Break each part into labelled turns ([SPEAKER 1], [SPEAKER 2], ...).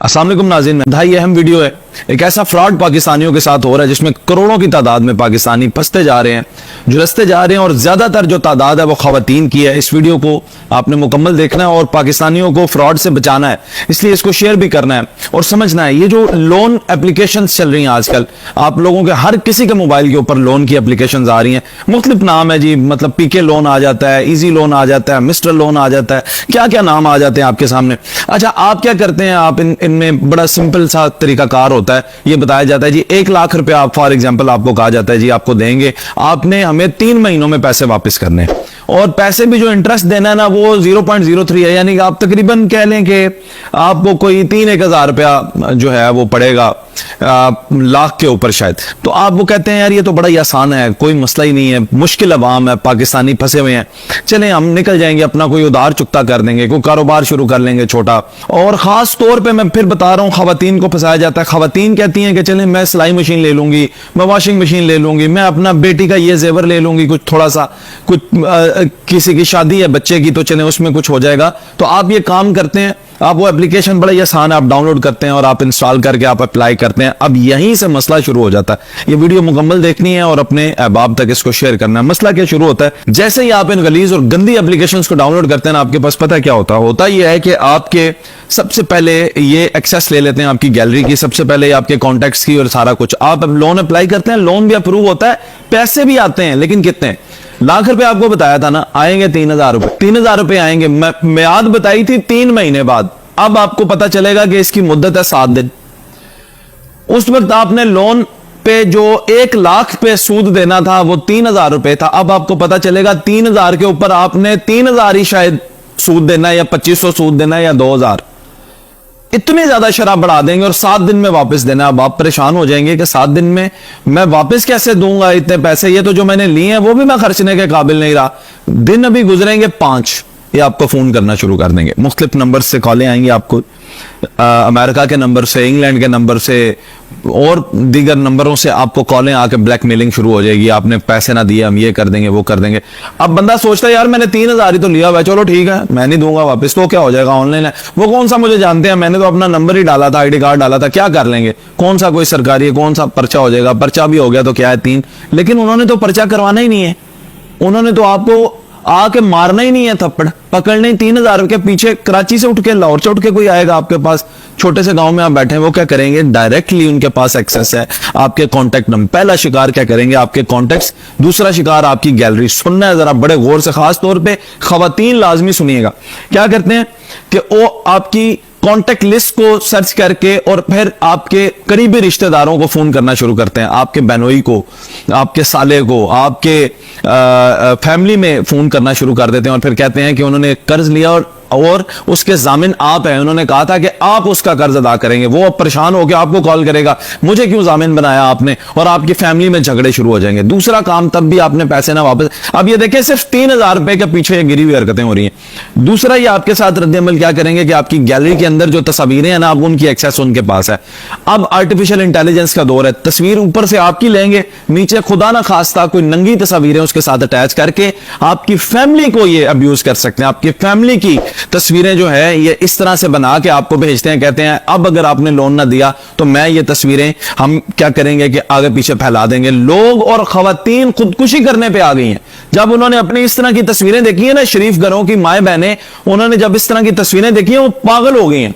[SPEAKER 1] अस्सलाम वालेकुम नाज़रीन, ये अहम वीडियो है। एक ऐसा फ्रॉड पाकिस्तानियों के साथ हो रहा है जिसमें करोड़ों की तादाद में पाकिस्तानी फंसते जा रहे हैं, झुलसते जा रहे हैं और ज्यादातर जो तादाद है वो खवातीन की है। इस वीडियो को आपने मुकम्मल देखना है और पाकिस्तानियों को फ्रॉड से बचाना है, इसलिए इसको शेयर भी करना है और समझना है। ये जो लोन एप्लीकेशन चल रही हैं आजकल, आप लोगों के हर किसी के मोबाइल के ऊपर लोन की एप्लीकेशन आ रही हैं। मुख्तलिफ नाम है जी, मतलब पीके लोन आ जाता है, इजी लोन आ जाता है, मिस्टर लोन आ जाता है, क्या क्या नाम आ जाते हैं आपके सामने। अच्छा, आप क्या करते हैं? आप इनमें बड़ा सिंपल सा तरीकाकार होता है। ये बताया जाता है जी 1 लाख रुपया आप फॉर एग्जांपल आपको कहा जाता है जी आपको देंगे, आपने हमें 3 महीनों में पैसे वापस करने हैं और पैसे भी जो इंटरेस्ट देना है ना वो 0.03 है, यानी कि आप तकरीबन कह लें कि आपको कोई 3-1 हजार रुपया जो है वो पड़ेगा लाख के ऊपर शायद। तो आप वो कहते हैं यार ये तो बड़ा ही आसान है, कोई मसला ही नहीं है, मुश्किल अवाम है, पाकिस्तानी फंसे हुए हैं, चलें हम निकल जाएंगे, अपना कोई उधार चुकता कर देंगे, कोई कारोबार शुरू कर लेंगे छोटा। और खास तौर पे मैं फिर बता रहा हूँ खवातीन को फंसाया जाता है। खवातीन कहती हैं कि चलें मैं सिलाई मशीन ले लूंगी, मैं वॉशिंग मशीन ले लूंगी, मैं अपना बेटी का ये जेवर ले लूंगी, कुछ थोड़ा सा कुछ किसी की शादी है बच्चे की तो चलें उसमें कुछ हो जाएगा। तो आप ये काम करते हैं, आप वो एप्लीकेशन बड़ा ही आसान है, आप डाउनलोड करते हैं और आप इंस्टॉल करके आप अप्लाई करते हैं। अब यहीं से मसला शुरू हो जाता है। ये वीडियो मुकम्मल देखनी है और अपने अहबाब तक इसको शेयर करना है। मसला क्या शुरू होता है, जैसे ही आप इन गलीज और गंदी एप्लीकेशंस को डाउनलोड करते हैं ना, आपके पास पता क्या होता यह है कि आपके सबसे पहले ये एक्सेस ले लेते हैं आपकी गैलरी की, सबसे पहले आपके कॉन्टैक्ट्स की और सारा कुछ। आप लोन अप्लाई करते हैं, लोन भी अप्रूव होता है, पैसे भी आते हैं, लेकिन कितने? लाख रुपए आपको बताया था ना, आएंगे 3,000 रुपए। 3,000 रुपए आएंगे, मियाद बताई थी 3 महीने बाद। अब आपको पता चलेगा कि इसकी मुद्दत है 7 दिन। उस वक्त आपने लोन पे जो 1 लाख पे सूद देना था वो 3,000 रुपए था। अब आपको पता चलेगा 3,000 के ऊपर आपने 3,000 ही शायद सूद देना है, या 2,500 सूद देना है, या 2,000। इतने ज्यादा शराब बढ़ा देंगे और 7 दिन में वापस देना। अब आप परेशान हो जाएंगे कि 7 दिन में मैं वापस कैसे दूंगा इतने पैसे, ये तो जो मैंने लिए हैं वो भी मैं खर्चने के काबिल नहीं रहा। दिन अभी गुजरेंगे 5, ये आपको फोन करना शुरू कर देंगे, मुख्तलिफ नंबर से कॉलें आएंगी आपको, अमेरिका के नंबर से, इंग्लैंड के नंबर से और दीगर नंबरों से आपको कॉलें आके ब्लैकमेलिंग शुरू हो जाएगी। आपने पैसे ना दिए, हम ये कर देंगे वो कर देंगे। अब बंदा सोचता है यार मैंने 3,000 ही तो लिया हुआ है, चलो ठीक है मैं नहीं दूंगा वापस, तो क्या हो जाएगा, ऑनलाइन है, वो कौन सा मुझे जानते हैं, मैंने तो अपना नंबर ही डाला था, आईडी कार्ड डाला था, क्या कर लेंगे, कौन सा कोई सरकारी है, कौन सा पर्चा हो जाएगा, पर्चा भी हो गया तो क्या है 3। लेकिन उन्होंने तो पर्चा करवाना ही नहीं है, उन्होंने तो आपको आके मारना ही नहीं है, थप्पड़ पकड़ने। 3,000 के पीछे कराची से उठ के, लाहौर से उठ के कोई आएगा आपके पास, छोटे से गांव में आप बैठे हैं, वो क्या करेंगे, डायरेक्टली उनके पास एक्सेस है आपके कॉन्टेक्ट नंबर। पहला शिकार क्या करेंगे, आपके कॉन्टेक्ट्स, दूसरा शिकार आपकी गैलरी। सुनना है जरा बड़े गौर से, खास तौर पे खवातीन लाजमी सुनिएगा। क्या करते हैं कि वो आपकी कॉन्टेक्ट लिस्ट को सर्च करके और फिर आपके करीबी रिश्तेदारों को फोन करना शुरू करते हैं, आपके बहनोई को, आपके साले को, आपके फैमिली में फोन करना शुरू कर देते हैं और फिर कहते हैं कि उन्होंने कर्ज लिया और उसके जामिन आप हैं, उन्होंने कहा था कि आप उसका कर्ज अदा करेंगे। वो अब परेशान होकर आपको कॉल करेगा, मुझे क्यों जामिन बनाया आपने, और आपकी फैमिली में झगड़े शुरू हो जाएंगे। दूसरा काम, तब भी आपने पैसे ना वापस। अब ये देखिए सिर्फ 3,000 रुपए के पीछे ये गिरी हुई हरकतें हो रही हैं। दूसरा ये आपके साथ रद्द-ए-अमल क्या करेंगे कि आपकी गैलरी के अंदर जो तस्वीरें हैं ना, अब उनकी एक्सेस उनके पास है। अब आर्टिफिशियल इंटेलिजेंस का दौर है, तस्वीर ऊपर से आपकी लेंगे, नीचे खुदा ना खास्ता कोई नंगी तस्वीरें उसके साथ अटैच करके आपकी फैमिली को ये अब्यूज कर सकते हैं। आपकी फैमिली की तस्वीरें जो है ये इस तरह से बना के आपको भेजते हैं, कहते हैं अब अगर आपने लोन ना दिया तो मैं ये तस्वीरें हम क्या करेंगे कि आगे पीछे फैला देंगे। लोग और खवातीन खुदकुशी करने पे आ गई हैं जब उन्होंने अपनी इस तरह की तस्वीरें देखी है ना, शरीफ घरों की माए बहनें, उन्होंने जब इस तरह की तस्वीरें देखी हैं वो पागल हो गई हैं,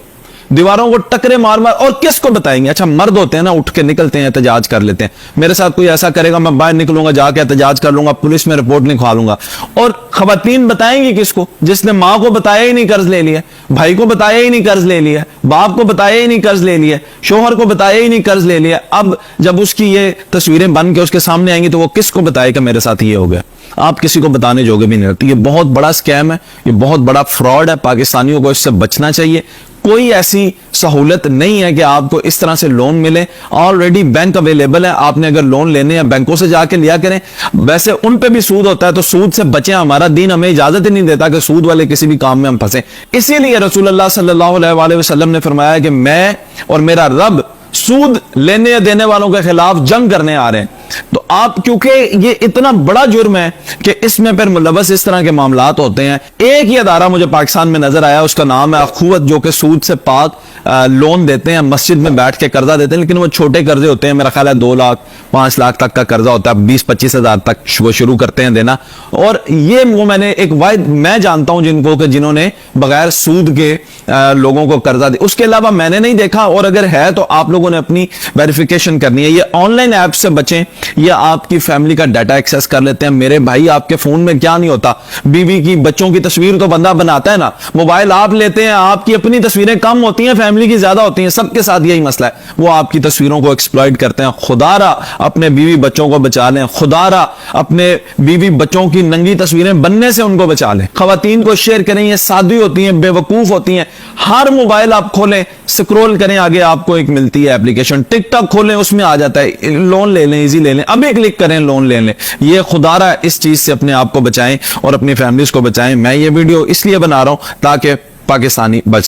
[SPEAKER 1] दीवारों को टकरे मार मार। और किसको बताएंगे? अच्छा, मर्द होते हैं ना, उठ के निकलते हैं, एहतजाज कर लेते हैं, मेरे साथ कोई ऐसा करेगा मैं बाहर निकलूंगा, जाके एहतजाज कर लूंगा, पुलिस में रिपोर्ट लिखवा लूंगा। और खवातीन बताएंगी किसको? जिसने माँ को बताया ही नहीं कर्ज ले लिया, भाई को बताया ही नहीं कर्ज ले लिया, बाप को बताया ही नहीं कर्ज ले लिया, शोहर को बताया ही नहीं कर्ज ले लिया। अब जब उसकी ये तस्वीरें बन के उसके सामने आएंगी तो वो किसको बताएगा मेरे साथ ये हो गया? आप किसी को बताने जोगे भी नहीं रहते। ये बहुत बड़ा स्कैम है, ये बहुत बड़ा फ्रॉड है, पाकिस्तानियों को इससे बचना चाहिए। कोई ऐसी सहूलत नहीं है कि आपको इस तरह से लोन मिले, ऑलरेडी बैंक अवेलेबल है, आपने अगर लोन लेने हैं बैंकों से जाके लिया करें। वैसे उन पे भी सूद होता है, तो सूद से बचें, हमारा दीन हमें इजाजत ही नहीं देता कि सूद वाले किसी भी काम में हम फंसे। इसीलिए रसूलुल्लाह सल्लल्लाहु अलैहि वसल्लम ने फरमाया कि मैं और मेरा रब सूद लेने या देने वालों के खिलाफ जंग करने आ रहे हैं। तो आप, क्योंकि ये इतना बड़ा जुर्म है कि इसमें फिर मुलव्वस इस तरह के मामलात होते हैं। एक ही अदारा मुझे पाकिस्तान में नजर आया, उसका नाम है अखुवत, जो कि सूद से पाक लोन देते हैं, मस्जिद में बैठ के कर्जा देते हैं, लेकिन वो छोटे कर्जे होते हैं, मेरा ख्याल है 2 लाख 5 लाख तक का कर्जा होता है, 20-25 हजार तक वो शुरू करते हैं देना। और ये वो मैंने एक वाहिद मैं जानता हूं जिनको कि जिन्होंने बगैर सूद के लोगों को कर्जा दिया, उसके अलावा मैंने नहीं देखा। और अगर है तो आप लोगों ने अपनी वेरिफिकेशन करनी है। ये ऑनलाइन ऐप से बचें, या आपकी फैमिली का डाटा एक्सेस कर लेते हैं। मेरे भाई, आपके फोन में क्या नहीं होता, बीवी की बच्चों की तस्वीर तो बंदा बनाता है ना, मोबाइल आप लेते हैं, आपकी अपनी तस्वीरें कम होती हैं, फैमिली की ज्यादा होती हैं। सबके साथ यही मसला है, वो आपकी तस्वीरों को एक्सप्लॉइट करते हैं। खुदारा अपने बीवी बच्चों को बचा लें, खुदारा अपने बीवी बच्चों की नंगी तस्वीरें बनने से उनको बचा लें। खवातीन को शेयर करें, ये सादी होती हैं, बेवकूफ होती हैं। हर मोबाइल आप खोलें, स्क्रॉल करें, आगे आपको एक मिलती है एप्लीकेशन, टिकटॉक खोलें, उसमें आ जाता है लोन ले लें, इजी ले लें, अभी क्लिक करें, लोन ले लें। ये खुदारा इस चीज से अपने आप को बचाएं और अपनी फैमिलीज को बचाएं। मैं ये वीडियो इसलिए बना रहा हूं ताकि पाकिस्तानी बच